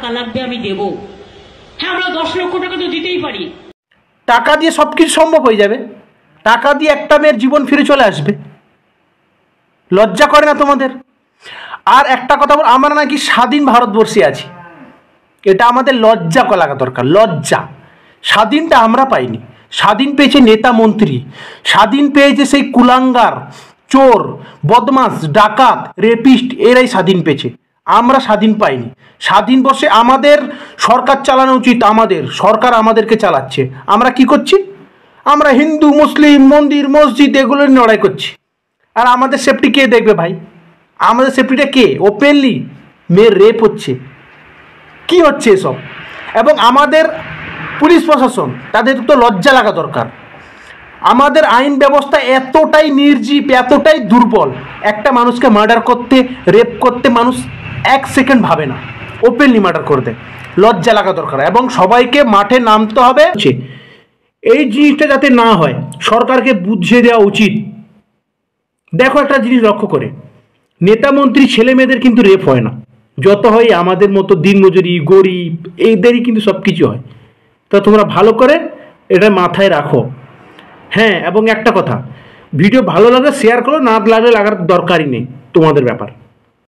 টাকা লাগবে আমি দেব। হ্যাঁ, আমরা 10 লক্ষ টাকা তো দিতেই পারি। টাকা দিয়ে সব কিছু সম্ভব হয়ে যাবে, টাকা দিয়ে একটা মেয়ের জীবন ফিরে চলে আসবে। লজ্জা করে না তোমাদের? আর একটা কথা বল, আমরা নাকি স্বাধীন ভারতবর্ষে আছি, এটা আমাদের লজ্জা লাগা দরকার। লজ্জা, স্বাধীনটা আমরা পাইনি, স্বাধীন পেয়েছে নেতা মন্ত্রী, স্বাধীন পেয়েছে সেই কুলাঙ্গার, চোর, বদমাস, ডাকাত, রেপিস্ট, এরাই স্বাধীন পেয়েছে। আমরা স্বাধীন পাইনি। স্বাধীন বর্ষে আমাদের সরকার চালানো উচিত, আমাদের সরকার আমাদেরকে চালাচ্ছে। আমরা কি করছি? আমরা হিন্দু মুসলিম মন্দির মসজিদ এগুলো নিয়ে লড়াই করছি। আর আমাদের সেফটি কে দেখবে ভাই? আমাদের সেফটিটা কে? ওপেনলি মেয়ের রেপ হচ্ছে, কি হচ্ছে এসব? এবং আমাদের পুলিশ প্রশাসন, তাদের তো লজ্জা লাগা দরকার। আমাদের আইন ব্যবস্থা এতটাই নির্জীব, এতটাই দুর্বল, একটা মানুষকে মার্ডার করতে, রেপ করতে মানুষ 1 সেকেন্ড ভাবে না, ওপেনলি মার্ডার করতে। লজ্জা লাগা দরকার এবং সবাইকে মাঠে নামতে হবে। এই জিনিসটা যাতে না হয় সরকারকে বুঝিয়ে দেওয়া উচিত। দেখো একটা জিনিস লক্ষ্য করে, নেতা মন্ত্রী ছেলে মেয়েদের কিন্তু রেপ হয় না, যত হয় আমাদের মতো দিনমজুরি গরিব এদেরই কিন্তু সব কিছু হয়। তো তোমরা ভালো করে এটা মাথায় রাখো। হ্যাঁ, এবং একটা কথা, ভিডিও ভালো লাগলে শেয়ার করো, না লাগলে লাগার দরকারই নেই, তোমাদের ব্যাপার।